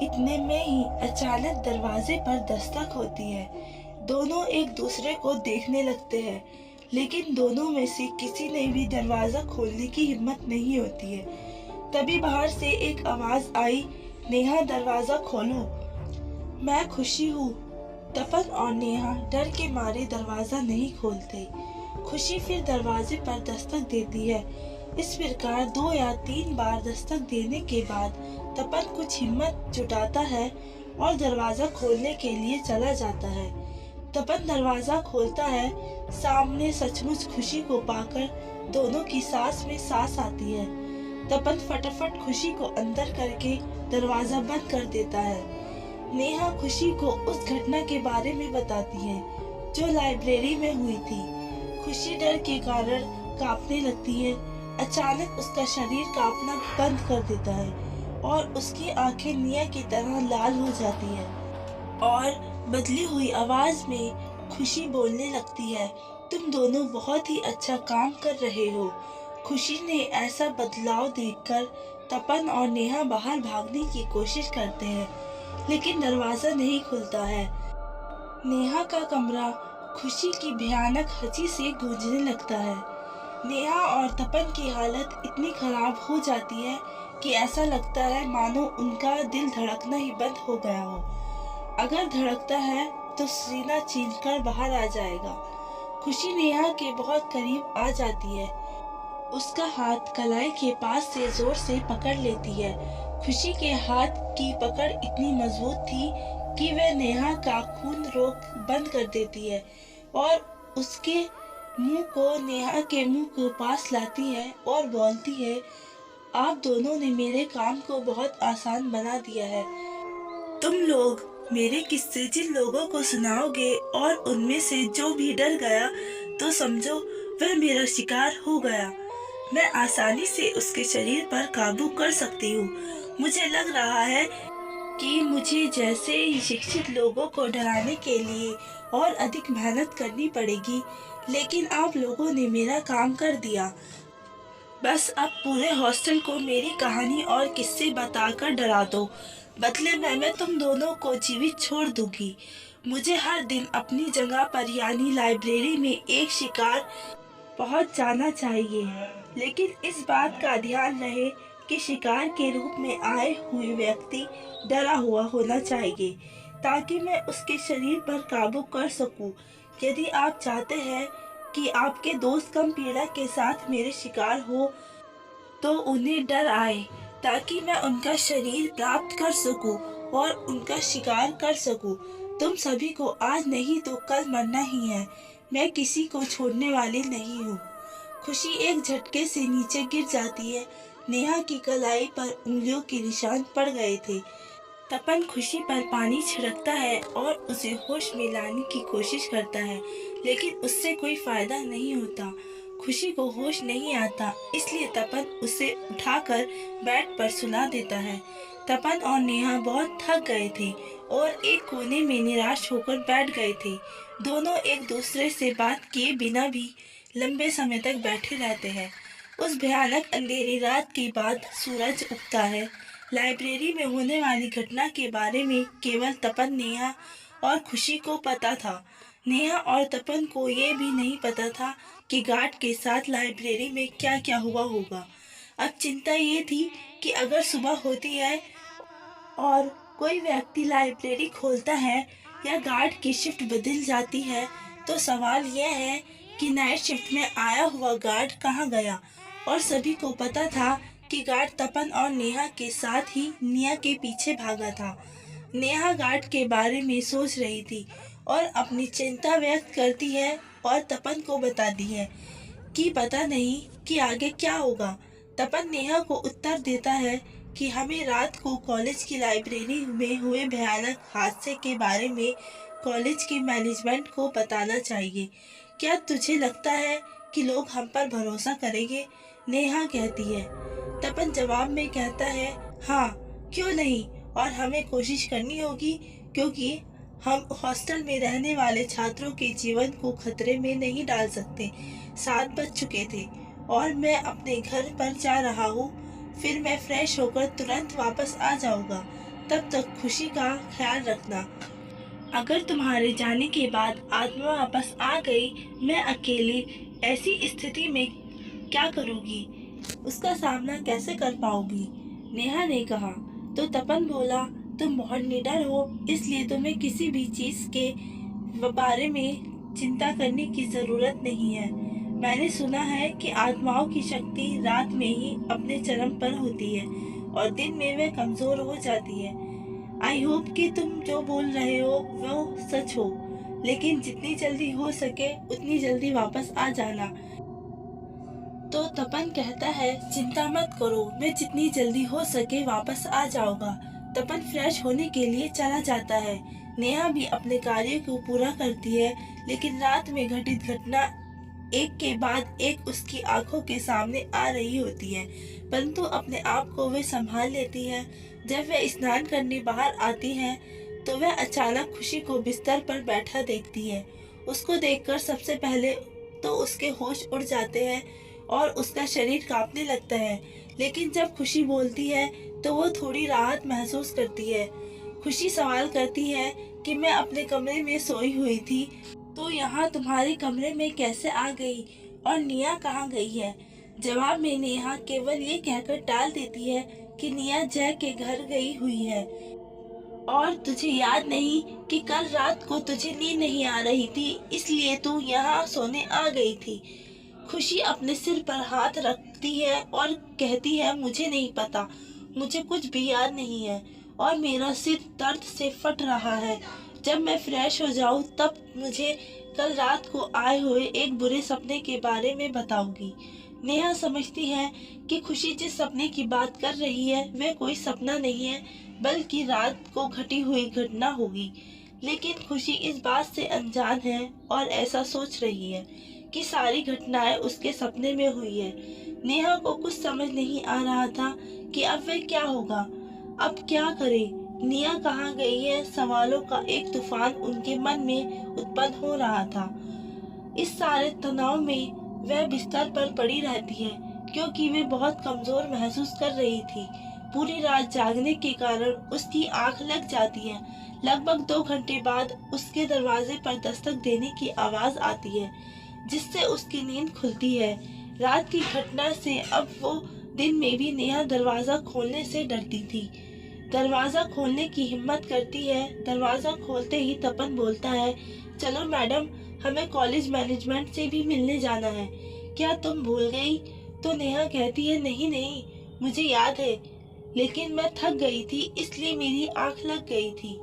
इतने में ही अचानक दरवाजे पर दस्तक होती है। दोनों एक दूसरे को देखने लगते हैं, लेकिन दोनों में से किसी ने भी दरवाजा खोलने की हिम्मत नहीं होती है। तभी बाहर से एक आवाज आई, नेहा दरवाजा खोलो। मैं खुशी हूँ। तपन और नेहा डर के मारे दरवाजा नहीं खोलते। खुशी फिर दरवाजे पर दस्तक देती है। इस प्रकार 2 या 3 बार दस्तक देने के बाद तपन कुछ हिम्मत जुटाता है और दरवाजा खोलने के लिए चला जाता है। तपन दरवाजा खोलता है। सामने सचमुच खुशी को पाकर दोनों की सांस में सांस आती है। तपन फटाफट खुशी को अंदर करके दरवाजा बंद कर देता है। नेहा खुशी को उस घटना के बारे में बताती है जो लाइब्रेरी में हुई थी। खुशी डर के कारण कांपने लगती है। अचानक उसका शरीर कांपना बंद कर देता है और उसकी आंखें निया की तरह लाल हो जाती है और बदली हुई आवाज में खुशी बोलने लगती है, तुम दोनों बहुत ही अच्छा काम कर रहे हो। खुशी ने ऐसा बदलाव देखकर तपन और नेहा बाहर भागने की कोशिश करते हैं, लेकिन दरवाजा नहीं खुलता है। नेहा का कमरा खुशी की भयानक हंसी से गूंजने लगता है। नेहा और तपन की हालत इतनी खराब हो जाती है कि ऐसा लगता है मानो उनका दिल धड़कना ही बंद हो गया हो। अगर धड़कता है तो सीना चीरकर बाहर आ जाएगा। खुशी नेहा के बहुत करीब आ जाती है। उसका हाथ कलाई के पास से जोर से पकड़ लेती है। खुशी के हाथ की पकड़ इतनी मजबूत थी कि वह नेहा का खून रोक बंद कर देती है और उसके मुंह को नेहा के मुंह के पास लाती है और बोलती है, आप दोनों ने मेरे काम को बहुत आसान बना दिया है। तुम लोग मेरे किस्से जिन लोगों को सुनाओगे और उनमें से जो भी डर गया तो समझो वह मेरा शिकार हो गया। मैं आसानी से उसके शरीर पर काबू कर सकती हूँ। मुझे लग रहा है कि मुझे जैसे ही शिक्षित लोगों को डराने के लिए और अधिक मेहनत करनी पड़ेगी, लेकिन आप लोगों ने मेरा काम कर दिया। बस अब पूरे हॉस्टल को मेरी कहानी और किस्से बताकर डरा दो। बदले में मैं तुम दोनों को जीवित छोड़ दूंगी। मुझे हर दिन अपनी जगह पर यानी लाइब्रेरी में एक शिकार पहुंच जाना चाहिए, लेकिन इस बात का ध्यान रहे कि शिकार के रूप में आए हुए व्यक्ति डरा हुआ होना चाहिए ताकि मैं उसके शरीर पर काबू कर सकूं। यदि आप चाहते हैं कि आपके दोस्त कम पीड़ा के साथ मेरे शिकार हो तो उन्हें डर आए ताकि मैं उनका शरीर प्राप्त कर सकूं और उनका शिकार कर सकूं। तुम सभी को आज नहीं तो कल मरना ही है। मैं किसी को छोड़ने वाली नहीं हूँ। खुशी एक झटके से नीचे गिर जाती है। नेहा की कलाई पर उंगलियों के निशान पड़ गए थे। तपन खुशी पर पानी छिड़कता है और उसे होश में लाने की कोशिश करता है, लेकिन उससे कोई फायदा नहीं होता। खुशी को होश नहीं आता, इसलिए तपन उसे उठाकर बेड पर सुला देता है। तपन और नेहा बहुत थक गए थे और एक कोने में निराश होकर बैठ गए थे। दोनों एक दूसरे से बात किए बिना भी लंबे समय तक बैठे रहते हैं। उस भयानक अंधेरी रात के बाद सूरज उगता है। लाइब्रेरी में होने वाली घटना के बारे में केवल तपन, नेहा और खुशी को पता था। नेहा और तपन को ये भी नहीं पता था कि गार्ड के साथ लाइब्रेरी में क्या क्या हुआ होगा। अब चिंता ये थी कि अगर सुबह होती है और कोई व्यक्ति लाइब्रेरी खोलता है या गार्ड की शिफ्ट बदल जाती है तो सवाल यह है कि नाइट शिफ्ट में आया हुआ गार्ड कहाँ गया। और सभी को पता था कि गार्ड तपन और नेहा के साथ ही निया के पीछे भागा था। नेहा गार्ड के बारे में सोच रही थी और अपनी चिंता व्यक्त करती है और तपन को बताती है कि पता नहीं कि आगे क्या होगा। तपन नेहा को उत्तर देता है कि हमें रात को कॉलेज की लाइब्रेरी में हुए भयानक हादसे के बारे में कॉलेज के मैनेजमेंट को बताना चाहिए। क्या तुझे लगता है कि लोग हम पर भरोसा करेंगे? नेहा कहती है। तपन जवाब में कहता है, हाँ क्यों नहीं, और हमें कोशिश करनी होगी क्योंकि हम हॉस्टल में रहने वाले छात्रों के जीवन को खतरे में नहीं डाल सकते। 7 बज चुके थे और मैं अपने घर पर जा रहा हूँ। फिर मैं फ्रेश होकर तुरंत वापस आ जाऊंगा। तब तक खुशी का ख्याल रखना। अगर तुम्हारे जाने के बाद आत्मा वापस आ गई, मैं अकेले ऐसी स्थिति में क्या करूँगी? उसका सामना कैसे कर पाऊँगी? नेहा ने कहा। तो तपन बोला, तुम बहुत निडर हो, इसलिए तुम्हें किसी भी चीज़ के बारे में चिंता करने की ज़रूरत नहीं है। मैंने सुना है कि आत्माओं की शक्ति रात में ही अपने चरम पर होती है और दिन में वह कमज़ोर हो जाती है। आई होप कि तुम जो बोल रहे हो वो सच हो, लेकिन जितनी जल्दी हो सके उतनी जल्दी वापस आ जाना। तो तपन कहता है, चिंता मत करो, मैं जितनी जल्दी हो सके वापस आ जाऊंगा। तपन फ्रेश होने के लिए चला जाता है। नेहा भी अपने कार्य को पूरा करती है, लेकिन रात में घटित घटना एक के बाद एक उसकी आंखों के सामने आ रही होती है, परंतु अपने आप को वह संभाल लेती है। जब वह स्नान करने बाहर आती है तो वह अचानक खुशी को बिस्तर पर बैठा देखती है। उसको देखकर सबसे पहले तो उसके होश उड़ जाते हैं और उसका शरीर कांपने लगता है, लेकिन जब खुशी बोलती है तो वो थोड़ी राहत महसूस करती है। खुशी सवाल करती है कि मैं अपने कमरे में सोई हुई थी, तो यहाँ तुम्हारे कमरे में कैसे आ गई और निया कहाँ गई है? जवाब में नेहा केवल ये कहकर टाल देती है कि निया जय के घर गई हुई है और तुझे याद नहीं कि कल रात को तुझे नींद नहीं आ रही थी, इसलिए तू यहाँ सोने आ गई थी। खुशी अपने सिर पर हाथ रखती है और कहती है, मुझे नहीं पता, मुझे कुछ भी याद नहीं है और मेरा सिर दर्द से फट रहा है। जब मैं फ्रेश हो जाऊँ तब मुझे कल रात को आए हुए एक बुरे सपने के बारे में बताऊंगी। नेहा समझती है कि खुशी जिस सपने की बात कर रही है वह कोई सपना नहीं है, बल्कि रात को घटी हुई घटना होगी। लेकिन खुशी इस बात से अनजान है और ऐसा सोच रही है कि सारी घटनाएं उसके सपने में हुई है। नेहा को कुछ समझ नहीं आ रहा था कि अब वह क्या होगा, अब क्या करे। निया कहाँ गई है? सवालों का एक तूफान उनके मन में उत्पन्न हो रहा था। इस सारे तनाव में वह बिस्तर पर पड़ी रहती है, क्योंकि वे बहुत कमजोर महसूस कर रही थी। पूरी रात जागने के कारण उसकी आंख लग जाती है। लगभग 2 घंटे बाद उसके दरवाजे पर दस्तक देने की आवाज आती है, जिससे उसकी नींद खुलती है। रात की घटना से अब वो दिन में भी नेहा दरवाजा खोलने से डरती थी। दरवाजा खोलने की हिम्मत करती है। दरवाजा खोलते ही तपन बोलता है, चलो मैडम, हमें कॉलेज मैनेजमेंट से भी मिलने जाना है, क्या तुम भूल गई? तो नेहा कहती है, नहीं नहीं, मुझे याद है, लेकिन मैं थक गई थी इसलिए मेरी आंख लग गई थी।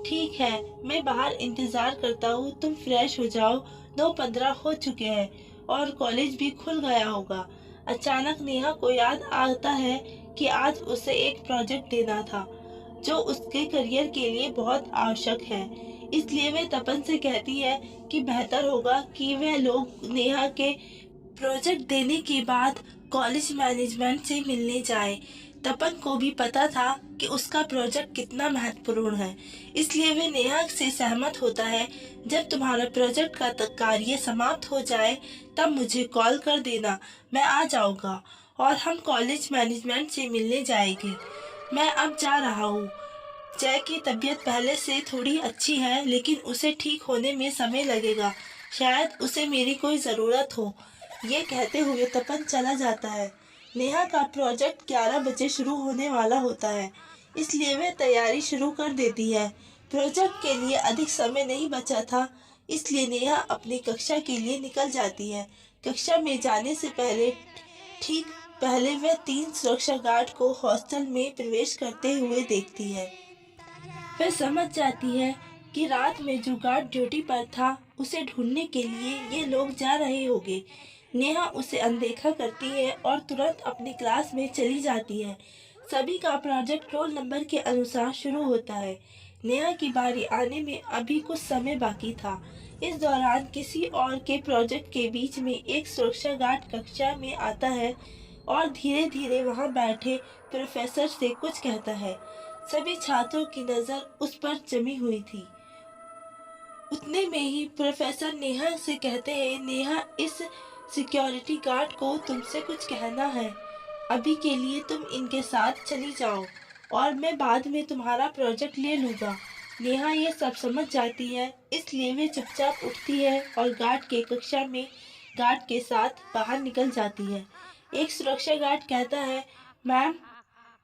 ठीक है, मैं बाहर इंतजार करता हूँ, तुम फ्रेश हो जाओ, 9:15 हो चुके हैं और कॉलेज भी खुल गया होगा। अचानक नेहा को याद आता है कि आज उसे एक प्रोजेक्ट देना था जो उसके करियर के लिए बहुत आवश्यक है। इसलिए वह तपन से कहती है कि बेहतर होगा कि वह लोग नेहा के प्रोजेक्ट देने के बाद कॉलेज मैनेजमेंट से मिलने जाए। तपन को भी पता था कि उसका प्रोजेक्ट कितना महत्वपूर्ण है, इसलिए वे नेहा से सहमत होता है, जब तुम्हारा प्रोजेक्ट का कार्य समाप्त हो जाए तब मुझे कॉल कर देना, मैं आ जाऊंगा और हम कॉलेज मैनेजमेंट से मिलने जाएंगे। मैं अब जा रहा हूँ। जय की तबीयत पहले से थोड़ी अच्छी है, लेकिन उसे ठीक होने में समय लगेगा, शायद उसे मेरी कोई ज़रूरत हो। ये कहते हुए तपन चला जाता है। नेहा का प्रोजेक्ट 11 बजे शुरू होने वाला होता है, इसलिए वह तैयारी शुरू कर देती है। प्रोजेक्ट के लिए अधिक समय नहीं बचा था, इसलिए नेहा अपनी कक्षा के लिए निकल जाती है। कक्षा में जाने से ठीक पहले वह 3 सुरक्षा गार्ड को हॉस्टल में प्रवेश करते हुए देखती है। वह समझ जाती है कि रात में जो गार्ड ड्यूटी पर था उसे ढूंढने के लिए ये लोग जा रहे होंगे। नेहा उसे अनदेखा करती है और तुरंत अपनी क्लास में चली जाती है। सभी का प्रोजेक्ट रोल नंबर के अनुसार शुरू होता है। नेहा की बारी आने में अभी कुछ समय बाकी था। इस दौरान किसी और के प्रोजेक्ट के बीच में एक सुरक्षा गार्ड कक्षा में आता है और धीरे धीरे वहां बैठे प्रोफेसर से कुछ कहता है। सभी छात्रों की नज़र उस पर जमी हुई थी। उतने में ही प्रोफेसर नेहा से कहते हैं, नेहा, इस सिक्योरिटी गार्ड को तुमसे कुछ कहना है, अभी के लिए तुम इनके साथ चली जाओ। और मैं बाद में तुम्हारा प्रोजेक्ट ले लूँगा। नेहा ये सब समझ जाती है, इसलिए वे चुपचाप उठती है और गार्ड के कक्षा में गार्ड के साथ बाहर निकल जाती है। एक सुरक्षा गार्ड कहता है, मैम,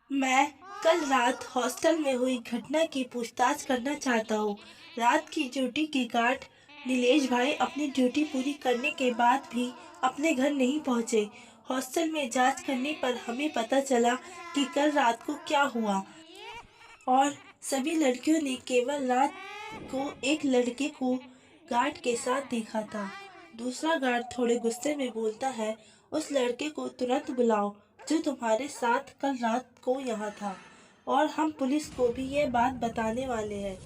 मैं कल रात हॉस्टल में हुई घटना की पूछताछ करना चाहता हूँ। रात की ड्यूटी के गार्ड नीलेश भाई अपनी ड्यूटी पूरी करने के बाद भी अपने घर नहीं पहुँचे। हॉस्टल में जांच करने पर हमें पता चला कि कल रात को क्या हुआ और सभी लड़कियों ने केवल रात को एक लड़के को गार्ड के साथ देखा था। दूसरा गार्ड थोड़े गुस्से में बोलता है, उस लड़के को तुरंत बुलाओ जो तुम्हारे साथ कल रात को यहाँ था, और हम पुलिस को भी ये बात बताने वाले हैं।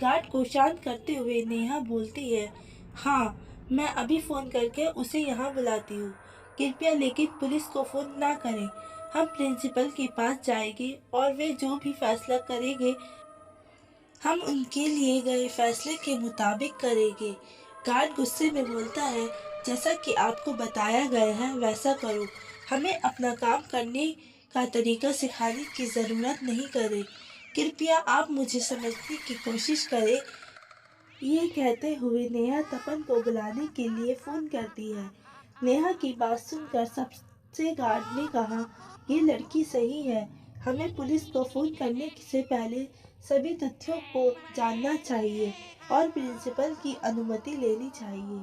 गार्ड को शांत करते हुए नेहा बोलती है, हाँ, मैं अभी फ़ोन करके उसे यहाँ बुलाती हूँ। कृपया लेकिन पुलिस को फ़ोन ना करें। हम प्रिंसिपल के पास जाएंगे और वे जो भी फैसला करेंगे हम उनके लिए गए फैसले के मुताबिक करेंगे। गार्ड गुस्से में बोलता है, जैसा कि आपको बताया गया है वैसा करो। हमें अपना काम करने का तरीका सिखाने की ज़रूरत नहीं करें। कृपया आप मुझे समझने की कोशिश करें। ये कहते हुए नेहा तपन को बुलाने के लिए फ़ोन करती है। नेहा की बात सुनकर सबसे गार्ड ने कहा, ये लड़की सही है, हमें पुलिस को फ़ोन करने से पहले सभी तथ्यों को जानना चाहिए और प्रिंसिपल की अनुमति लेनी चाहिए।